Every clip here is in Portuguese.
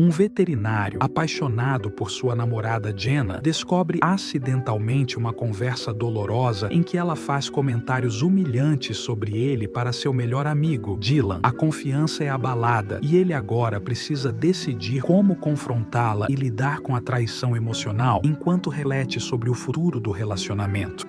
Um veterinário, apaixonado por sua namorada Jenna, descobre acidentalmente uma conversa dolorosa em que ela faz comentários humilhantes sobre ele para seu melhor amigo, Dylan. A confiança é abalada e ele agora precisa decidir como confrontá-la e lidar com a traição emocional enquanto reflete sobre o futuro do relacionamento.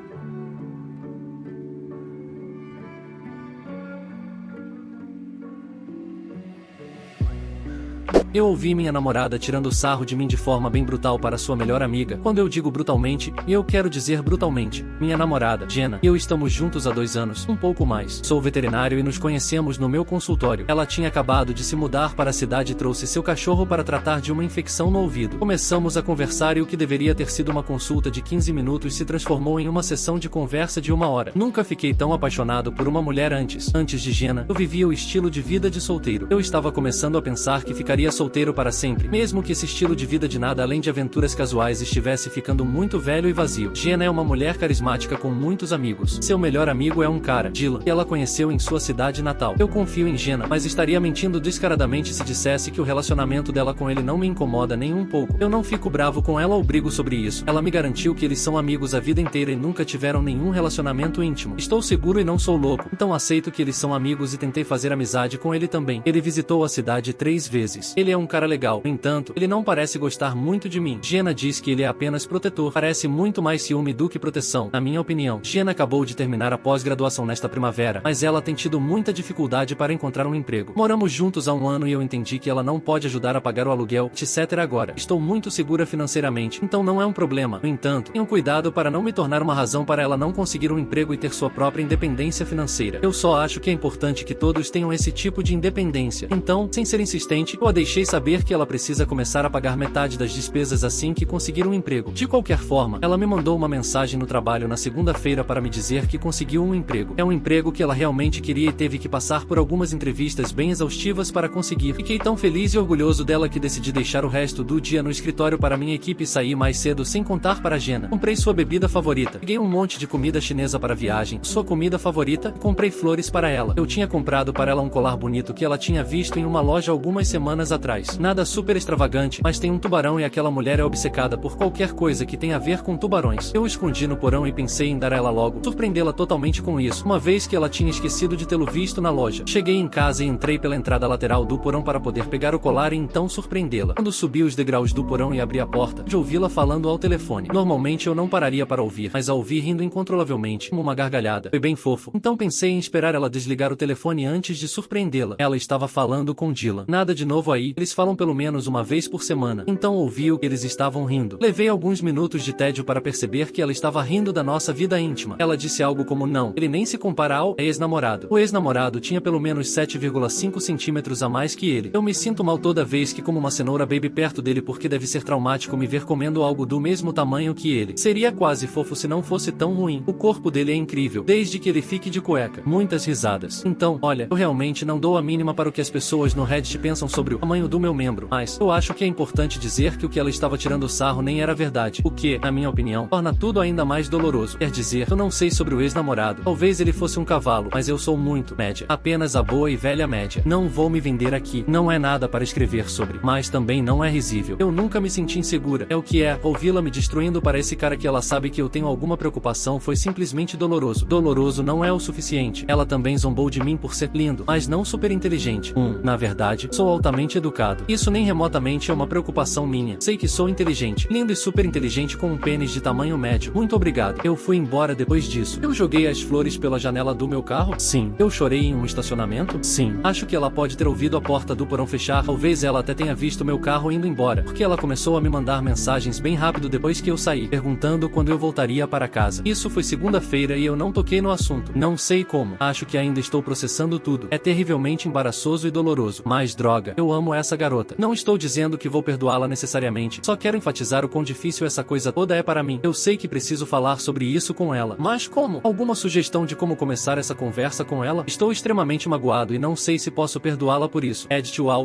Eu ouvi minha namorada tirando sarro de mim de forma bem brutal para sua melhor amiga. Quando eu digo brutalmente, eu quero dizer brutalmente. Minha namorada, Jenna, e eu estamos juntos há 2 anos, um pouco mais. Sou veterinário e nos conhecemos no meu consultório. Ela tinha acabado de se mudar para a cidade e trouxe seu cachorro para tratar de uma infecção no ouvido. Começamos a conversar e o que deveria ter sido uma consulta de 15 minutos se transformou em uma sessão de conversa de 1 hora. Nunca fiquei tão apaixonado por uma mulher antes. Antes de Jenna, eu vivia o estilo de vida de solteiro. Eu estava começando a pensar que ficaria solteiro para sempre, mesmo que esse estilo de vida de nada além de aventuras casuais estivesse ficando muito velho e vazio. Jenna é uma mulher carismática com muitos amigos. Seu melhor amigo é um cara, Dylan, que ela conheceu em sua cidade natal. Eu confio em Jenna, mas estaria mentindo descaradamente se dissesse que o relacionamento dela com ele não me incomoda nem um pouco. Eu não fico bravo com ela ou brigo sobre isso. Ela me garantiu que eles são amigos a vida inteira e nunca tiveram nenhum relacionamento íntimo. Estou seguro e não sou louco, então aceito que eles são amigos e tentei fazer amizade com ele também. Ele visitou a cidade 3 vezes. Ele é um cara legal, no entanto, ele não parece gostar muito de mim. Jenna diz que ele é apenas protetor, parece muito mais ciúme do que proteção, na minha opinião. Jenna acabou de terminar a pós-graduação nesta primavera, mas ela tem tido muita dificuldade para encontrar um emprego. Moramos juntos há 1 ano e eu entendi que ela não pode ajudar a pagar o aluguel, etc. agora. Estou muito segura financeiramente, então não é um problema. No entanto, tenho cuidado para não me tornar uma razão para ela não conseguir um emprego e ter sua própria independência financeira. Eu só acho que é importante que todos tenham esse tipo de independência. Então, sem ser insistente, eu a deixei saber que ela precisa começar a pagar metade das despesas assim que conseguir um emprego. De qualquer forma, ela me mandou uma mensagem no trabalho na segunda-feira para me dizer que conseguiu um emprego. É um emprego que ela realmente queria e teve que passar por algumas entrevistas bem exaustivas para conseguir. Fiquei tão feliz e orgulhoso dela que decidi deixar o resto do dia no escritório para minha equipe e sair mais cedo sem contar para Jenna. Comprei sua bebida favorita. Peguei um monte de comida chinesa para a viagem, sua comida favorita, e comprei flores para ela. Eu tinha comprado para ela um colar bonito que ela tinha visto em uma loja algumas semanas atrás. Nada super extravagante, mas tem um tubarão e aquela mulher é obcecada por qualquer coisa que tenha a ver com tubarões. Eu o escondi no porão e pensei em dar a ela logo, surpreendê-la totalmente com isso, uma vez que ela tinha esquecido de tê-lo visto na loja. Cheguei em casa e entrei pela entrada lateral do porão para poder pegar o colar e então surpreendê-la. Quando subi os degraus do porão e abri a porta, de ouvi-la falando ao telefone. Normalmente eu não pararia para ouvir, mas a ouvi rindo incontrolavelmente, como uma gargalhada. Foi bem fofo. Então pensei em esperar ela desligar o telefone antes de surpreendê-la. Ela estava falando com Dylan. Nada de novo aí, eles falam pelo menos uma vez por semana. Então ouvi o que eles estavam rindo. Levei alguns minutos de tédio para perceber que ela estava rindo da nossa vida íntima. Ela disse algo como não, ele nem se compara ao ex-namorado. O ex-namorado tinha pelo menos 7,5 centímetros a mais que ele. Eu me sinto mal toda vez que como uma cenoura baby perto dele porque deve ser traumático me ver comendo algo do mesmo tamanho que ele. Seria quase fofo se não fosse tão ruim. O corpo dele é incrível, desde que ele fique de cueca. Muitas risadas. Então, olha, eu realmente não dou a mínima para o que as pessoas no Reddit pensam sobre o tamanho do meu membro, mas eu acho que é importante dizer que o que ela estava tirando sarro nem era verdade, o que, na minha opinião, torna tudo ainda mais doloroso. Quer dizer, eu não sei sobre o ex-namorado, talvez ele fosse um cavalo, mas eu sou muito média, apenas a boa e velha média. Não vou me vender aqui, não é nada para escrever sobre, mas também não é risível. Eu nunca me senti insegura, é o que é, ouvi-la me destruindo para esse cara que ela sabe que eu tenho alguma preocupação foi simplesmente doloroso. Doloroso não é o suficiente, ela também zombou de mim por ser lindo, mas não super inteligente. Na verdade, sou altamente educado. Isso nem remotamente é uma preocupação minha. Sei que sou inteligente, lindo e super inteligente com um pênis de tamanho médio. Muito obrigado. Eu fui embora depois disso. Eu joguei as flores pela janela do meu carro? Sim. Eu chorei em um estacionamento? Sim. Acho que ela pode ter ouvido a porta do porão fechar, talvez ela até tenha visto meu carro indo embora, porque ela começou a me mandar mensagens bem rápido depois que eu saí, perguntando quando eu voltaria para casa. Isso foi segunda-feira e eu não toquei no assunto. Não sei como. Acho que ainda estou processando tudo. É terrivelmente embaraçoso e doloroso. Mas droga, eu amo essa garota. Não estou dizendo que vou perdoá-la necessariamente, só quero enfatizar o quão difícil essa coisa toda é para mim. Eu sei que preciso falar sobre isso com ela, mas como? Alguma sugestão de como começar essa conversa com ela? Estou extremamente magoado e não sei se posso perdoá-la por isso.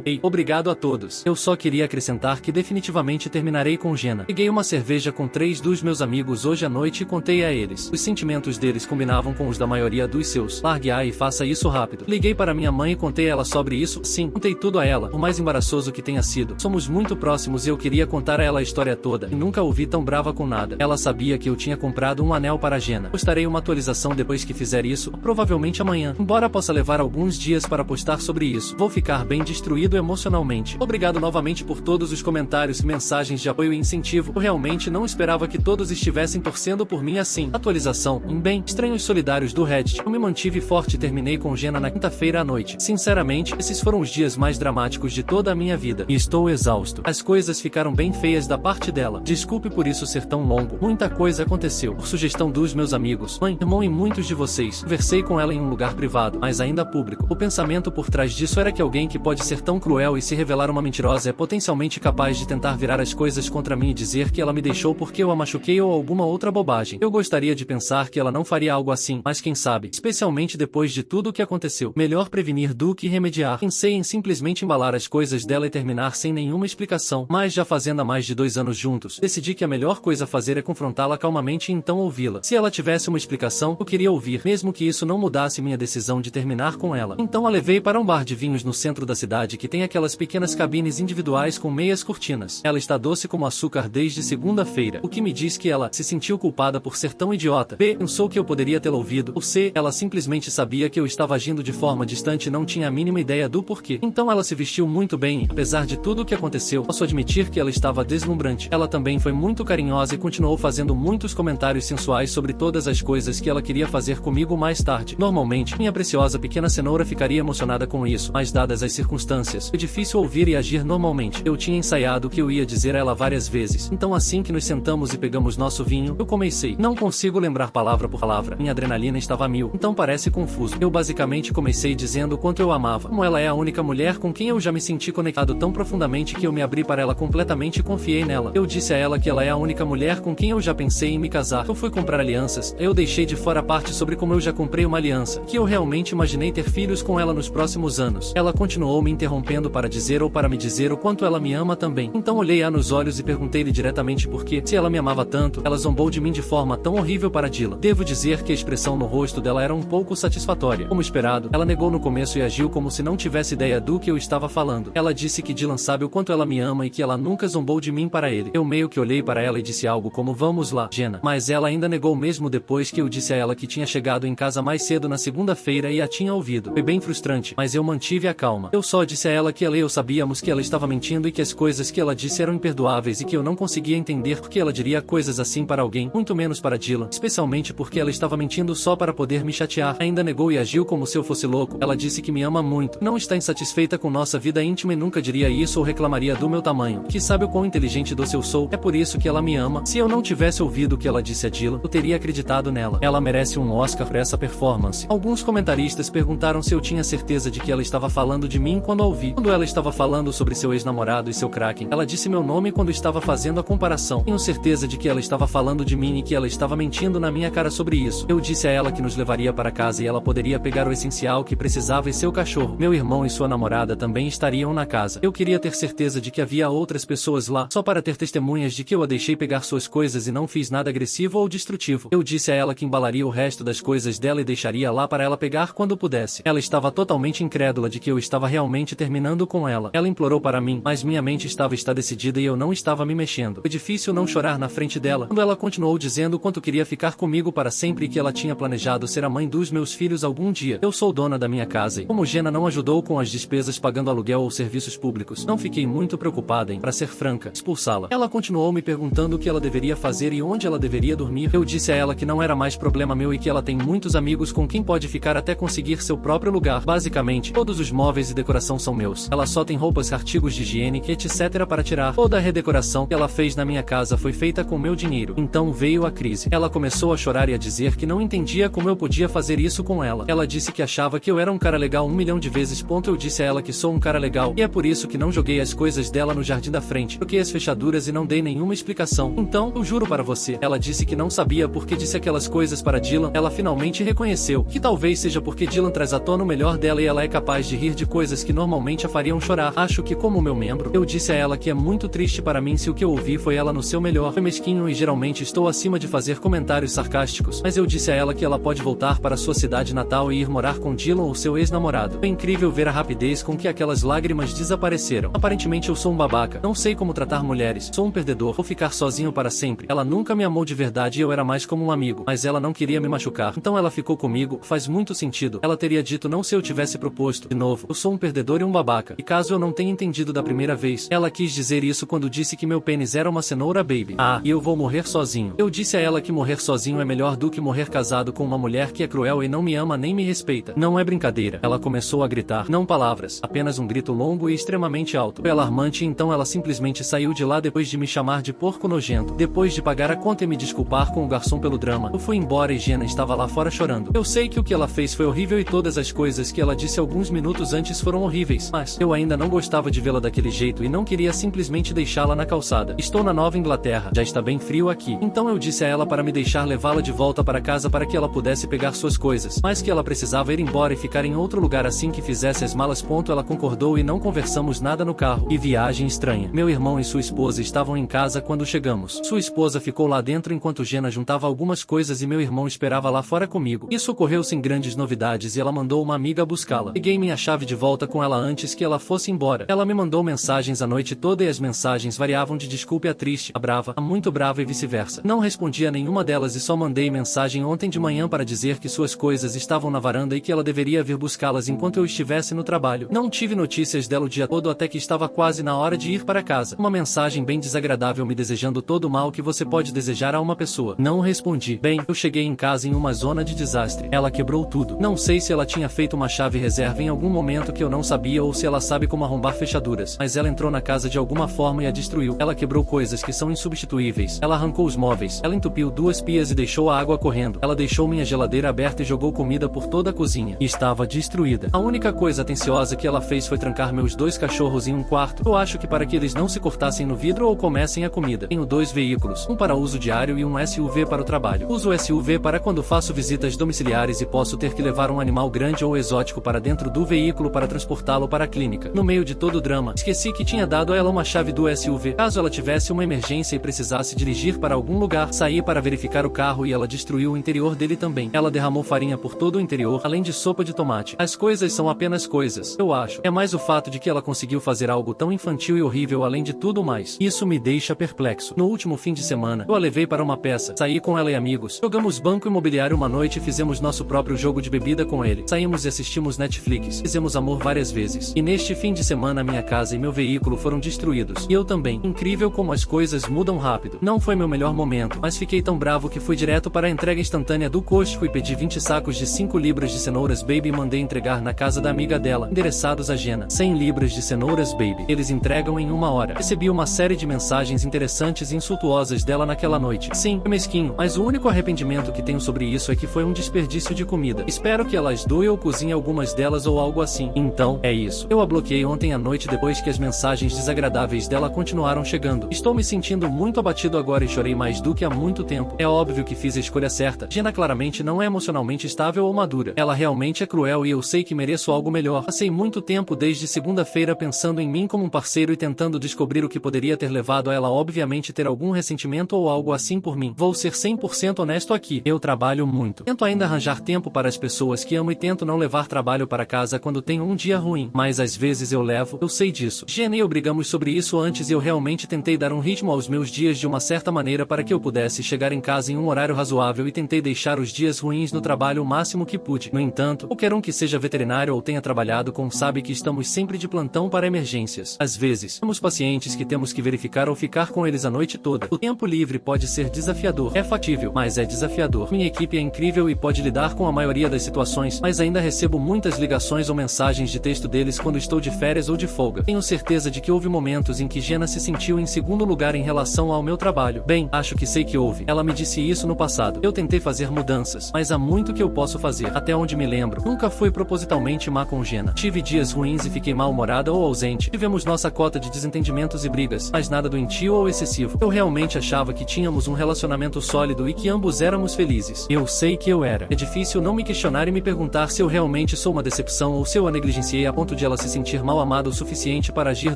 Ei, obrigado a todos. Eu só queria acrescentar que definitivamente terminarei com Jenna. Peguei uma cerveja com 3 dos meus amigos hoje à noite e contei a eles. Os sentimentos deles combinavam com os da maioria dos seus. Largue a e faça isso rápido. Liguei para minha mãe e contei a ela sobre isso. Sim, contei tudo a ela. O mais embaraçoso que tenha sido. Somos muito próximos e eu queria contar a ela a história toda, e nunca a ouvi tão brava com nada. Ela sabia que eu tinha comprado um anel para Jenna. Postarei uma atualização depois que fizer isso, provavelmente amanhã. Embora possa levar alguns dias para postar sobre isso, vou ficar bem destruído emocionalmente. Obrigado novamente por todos os comentários, mensagens de apoio e incentivo. Eu realmente não esperava que todos estivessem torcendo por mim assim. Atualização. Bem, estranhos solidários do Reddit. Eu me mantive forte e terminei com Jenna na quinta-feira à noite. Sinceramente, esses foram os dias mais dramáticos de toda a minha vida. E estou exausto. As coisas ficaram bem feias da parte dela. Desculpe por isso ser tão longo. Muita coisa aconteceu. Por sugestão dos meus amigos, mãe, irmão e muitos de vocês, conversei com ela em um lugar privado, mas ainda público. O pensamento por trás disso era que alguém que pode ser tão cruel e se revelar uma mentirosa é potencialmente capaz de tentar virar as coisas contra mim e dizer que ela me deixou porque eu a machuquei ou alguma outra bobagem. Eu gostaria de pensar que ela não faria algo assim, mas quem sabe, especialmente depois de tudo o que aconteceu. Melhor prevenir do que remediar. Pensei em simplesmente embalar as coisas dela e terminar sem nenhuma explicação, mas já fazendo há mais de 2 anos juntos, decidi que a melhor coisa a fazer é confrontá-la calmamente e então ouvi-la. Se ela tivesse uma explicação, eu queria ouvir, mesmo que isso não mudasse minha decisão de terminar com ela. Então a levei para um bar de vinhos no centro da cidade que tem aquelas pequenas cabines individuais com meias cortinas. Ela está doce como açúcar desde segunda-feira, o que me diz que ela se sentiu culpada por ser tão idiota. B. Pensou que eu poderia tê-la ouvido. Ou C. Ela simplesmente sabia que eu estava agindo de forma distante e não tinha a mínima ideia do porquê. Então ela se vestiu muito bem e, apesar de tudo o que aconteceu, posso admitir que ela estava deslumbrante. Ela também foi muito carinhosa e continuou fazendo muitos comentários sensuais sobre todas as coisas que ela queria fazer comigo mais tarde. Normalmente, minha preciosa pequena cenoura ficaria emocionada com isso, mas dadas as circunstâncias, é difícil ouvir e agir normalmente. Eu tinha ensaiado o que eu ia dizer a ela várias vezes. Então assim que nos sentamos e pegamos nosso vinho, eu comecei. Não consigo lembrar palavra por palavra. Minha adrenalina estava a mil, então parece confuso. Eu basicamente comecei dizendo o quanto eu amava. Como ela é a única mulher com quem eu já me senti conectado tão profundamente que eu me abri para ela completamente e confiei nela. Eu disse a ela que ela é a única mulher com quem eu já pensei em me casar. Eu fui comprar alianças. Eu deixei de fora a parte sobre como eu já comprei uma aliança, que eu realmente imaginei ter filhos com ela nos próximos anos. Ela continuou me interrompendo para dizer ou para me dizer o quanto ela me ama também. Então olhei-a nos olhos e perguntei-lhe diretamente por que, se ela me amava tanto, ela zombou de mim de forma tão horrível para Dylan. Devo dizer que a expressão no rosto dela era um pouco satisfatória. Como esperado, ela negou no começo e agiu como se não tivesse ideia do que eu estava falando. Ela disse que Dylan sabe o quanto ela me ama e que ela nunca zombou de mim para ele. Eu meio que olhei para ela e disse algo como vamos lá, Jenna. Mas ela ainda negou mesmo depois que eu disse a ela que tinha chegado em casa mais cedo na segunda-feira e a tinha ouvido. Foi bem frustrante, mas eu mantive a calma. Eu só disse a ela que ela e eu sabíamos que ela estava mentindo e que as coisas que ela disse eram imperdoáveis e que eu não conseguia entender por que ela diria coisas assim para alguém, muito menos para Dylan, especialmente porque ela estava mentindo só para poder me chatear. Ainda negou e agiu como se eu fosse louco. Ela disse que me ama muito, não está insatisfeita com nossa vida íntima e nunca diria isso ou reclamaria do meu tamanho, que sabe o quão inteligente e doce eu sou, é por isso que ela me ama. Se eu não tivesse ouvido o que ela disse a Dylan, eu teria acreditado nela. Ela merece um Oscar por essa performance. Alguns comentaristas perguntaram se eu tinha certeza de que ela estava falando de mim quando a ouvi. Quando ela estava falando sobre seu ex-namorado e seu Kraken, ela disse meu nome quando estava fazendo a comparação. Tenho certeza de que ela estava falando de mim e que ela estava mentindo na minha cara sobre isso. Eu disse a ela que nos levaria para casa e ela poderia pegar o essencial que precisava e seu cachorro. Meu irmão e sua namorada também estariam na casa. Eu queria ter certeza de que havia outras pessoas lá, só para ter testemunhas de que eu a deixei pegar suas coisas e não fiz nada agressivo ou destrutivo. Eu disse a ela que embalaria o resto das coisas dela e deixaria lá para ela pegar quando pudesse. Ela estava totalmente incrédula de que eu estava realmente terminando com ela. Ela implorou para mim, mas minha mente estava decidida e eu não estava me mexendo. Foi difícil não chorar na frente dela, quando ela continuou dizendo quanto queria ficar comigo para sempre e que ela tinha planejado ser a mãe dos meus filhos algum dia. Eu sou dona da minha casa e, como Jenna não ajudou com as despesas pagando aluguel ou serviços públicos, não fiquei muito preocupada em, para ser franca, expulsá-la. Ela continuou me perguntando o que ela deveria fazer e onde ela deveria dormir. Eu disse a ela que não era mais problema meu e que ela tem muitos amigos com quem pode ficar até conseguir seu próprio lugar. Basicamente, todos os móveis e decoração são meus. Ela só tem roupas, artigos de higiene, etc. para tirar. Toda a redecoração que ela fez na minha casa foi feita com meu dinheiro. Então veio a crise. Ela começou a chorar e a dizer que não entendia como eu podia fazer isso com ela. Ela disse que achava que eu era um cara legal 1 milhão de vezes. Eu disse a ela que sou um cara legal e é por isso que não joguei as coisas dela no jardim da frente. Troquei as fechaduras e não dei nenhuma explicação. Então, eu juro para você, ela disse que não sabia porque disse aquelas coisas para Dylan. Ela finalmente reconheceu que talvez seja porque Dylan traz à tona o melhor dela e ela é capaz de rir de coisas que normalmente a fariam chorar. Acho que como meu membro, eu disse a ela que é muito triste para mim se o que eu ouvi foi ela no seu melhor. Foi mesquinho e geralmente estou acima de fazer comentários sarcásticos, mas eu disse a ela que ela pode voltar para sua cidade natal e ir morar com Dylan ou seu ex-namorado. Foi incrível ver a rapidez com que aquelas lágrimas lágrimas desapareceram. Aparentemente eu sou um babaca, não sei como tratar mulheres, sou um perdedor, vou ficar sozinho para sempre. Ela nunca me amou de verdade e eu era mais como um amigo, mas ela não queria me machucar, então ela ficou comigo. Faz muito sentido. Ela teria dito não se eu tivesse proposto. De novo, eu sou um perdedor e um babaca. E caso eu não tenha entendido da primeira vez, ela quis dizer isso quando disse que meu pênis era uma cenoura, baby. Ah, e eu vou morrer sozinho. Eu disse a ela que morrer sozinho é melhor do que morrer casado com uma mulher que é cruel e não me ama nem me respeita. Não é brincadeira. Ela começou a gritar, não palavras, apenas um grito longo e extremamente alto. Foi alarmante e então ela simplesmente saiu de lá depois de me chamar de porco nojento. Depois de pagar a conta e me desculpar com o garçom pelo drama, eu fui embora e Jenna estava lá fora chorando. Eu sei que o que ela fez foi horrível e todas as coisas que ela disse alguns minutos antes foram horríveis, mas eu ainda não gostava de vê-la daquele jeito e não queria simplesmente deixá-la na calçada. Estou na Nova Inglaterra, já está bem frio aqui. Então eu disse a ela para me deixar levá-la de volta para casa para que ela pudesse pegar suas coisas, mas que ela precisava ir embora e ficar em outro lugar assim que fizesse as malas. Ela concordou e não conversamos nada no carro. E viagem estranha. Meu irmão e sua esposa estavam em casa quando chegamos. Sua esposa ficou lá dentro enquanto Jenna juntava algumas coisas e meu irmão esperava lá fora comigo. Isso ocorreu sem grandes novidades e ela mandou uma amiga buscá-la. Peguei minha chave de volta com ela antes que ela fosse embora. Ela me mandou mensagens a noite toda e as mensagens variavam de desculpe a triste, a brava, a muito brava e vice-versa. Não respondi a nenhuma delas e só mandei mensagem ontem de manhã para dizer que suas coisas estavam na varanda e que ela deveria vir buscá-las enquanto eu estivesse no trabalho. Não tive notícias dela o dia todo até que estava quase na hora de ir para casa. Uma mensagem bem desagradável me desejando todo o mal que você pode desejar a uma pessoa. Não respondi. Bem, eu cheguei em casa em uma zona de desastre. Ela quebrou tudo. Não sei se ela tinha feito uma chave reserva em algum momento que eu não sabia ou se ela sabe como arrombar fechaduras, mas ela entrou na casa de alguma forma e a destruiu. Ela quebrou coisas que são insubstituíveis. Ela arrancou os móveis. Ela entupiu 2 pias e deixou a água correndo. Ela deixou minha geladeira aberta e jogou comida por toda a cozinha. E estava destruída. A única coisa atenciosa que ela fez foi trancar meus 2 cachorros em um quarto. Eu acho que para que eles não se cortassem no vidro ou comessem a comida. Tenho 2 veículos, um para uso diário e um SUV para o trabalho. Uso o SUV para quando faço visitas domiciliares e posso ter que levar um animal grande ou exótico para dentro do veículo para transportá-lo para a clínica. No meio de todo o drama, esqueci que tinha dado a ela uma chave do SUV. Caso ela tivesse uma emergência e precisasse dirigir para algum lugar, saí para verificar o carro e ela destruiu o interior dele também. Ela derramou farinha por todo o interior, além de sopa de tomate. As coisas são apenas coisas, eu acho. É mais o fato de que ela conseguiu fazer algo tão infantil e horrível além de tudo mais. Isso me deixa perplexo. No último fim de semana, eu a levei para uma peça. Saí com ela e amigos. Jogamos Banco Imobiliário uma noite e fizemos nosso próprio jogo de bebida com ele. Saímos e assistimos Netflix. Fizemos amor várias vezes. E neste fim de semana minha casa e meu veículo foram destruídos. E eu também. Incrível como as coisas mudam rápido. Não foi meu melhor momento, mas fiquei tão bravo que fui direto para a entrega instantânea do Costco e pedi 20 sacos de 5 libras de cenouras baby e mandei entregar na casa da amiga dela, endereçados a Jenna. 100 libras de cenouras baby. Eles entregam em 1 hora. Recebi uma série de mensagens interessantes e insultuosas dela naquela noite. Sim, foi mesquinho, mas o único arrependimento que tenho sobre isso é que foi um desperdício de comida. Espero que ela as doe ou cozinhe algumas delas ou algo assim. Então, é isso. Eu a bloqueei ontem à noite depois que as mensagens desagradáveis dela continuaram chegando. Estou me sentindo muito abatido agora e chorei mais do que há muito tempo. É óbvio que fiz a escolha certa. Jenna claramente não é emocionalmente estável ou madura. Ela realmente é cruel e eu sei que mereço algo melhor. Passei muito tempo desde segunda-feira pensando em mim como um parceiro e tentando descobrir o que poderia ter levado a ela obviamente ter algum ressentimento ou algo assim por mim. Vou ser 100% honesto aqui. Eu trabalho muito. Tento ainda arranjar tempo para as pessoas que amo e tento não levar trabalho para casa quando tenho um dia ruim. Mas às vezes eu levo, eu sei disso. Jenna e eu brigamos sobre isso antes e eu realmente tentei dar um ritmo aos meus dias de uma certa maneira para que eu pudesse chegar em casa em um horário razoável e tentei deixar os dias ruins no trabalho o máximo que pude. No entanto, qualquer um que seja veterinário ou tenha trabalhado com sabe que estamos sempre de plantão para emergências. Às vezes, temos pacientes que temos que verificar ou ficar com eles a noite toda. O tempo livre pode ser desafiador. É factível, mas é desafiador. Minha equipe é incrível e pode lidar com a maioria das situações, mas ainda recebo muitas ligações ou mensagens de texto deles quando estou de férias ou de folga. Tenho certeza de que houve momentos em que Jenna se sentiu em segundo lugar em relação ao meu trabalho. Bem, acho que sei que houve. Ela me disse isso no passado. Eu tentei fazer mudanças, mas há muito que eu posso fazer. Até onde me lembro, nunca fui propositalmente má com Jenna. Tive dias ruins e fiquei mal-humorada ou ausente. Tivemos nossa cota de desentendimentos e brigas, mas nada doentio ou excessivo. Eu realmente achava que tínhamos um relacionamento sólido e que ambos éramos felizes. Eu sei que eu era. É difícil não me questionar e me perguntar se eu realmente sou uma decepção ou se eu a negligenciei a ponto de ela se sentir mal amada o suficiente para agir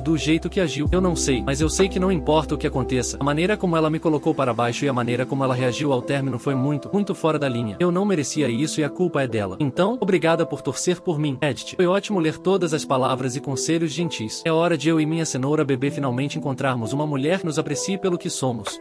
do jeito que agiu. Eu não sei, mas eu sei que não importa o que aconteça. A maneira como ela me colocou para baixo e a maneira como ela reagiu ao término foi muito fora da linha. Eu não merecia isso e a culpa é dela. Então, obrigada por torcer por mim, Edith. Foi ótimo ler todas as palavras delicadas e conselhos gentis. É hora de eu e minha cenoura bebê finalmente encontrarmos uma mulher que nos aprecie pelo que somos.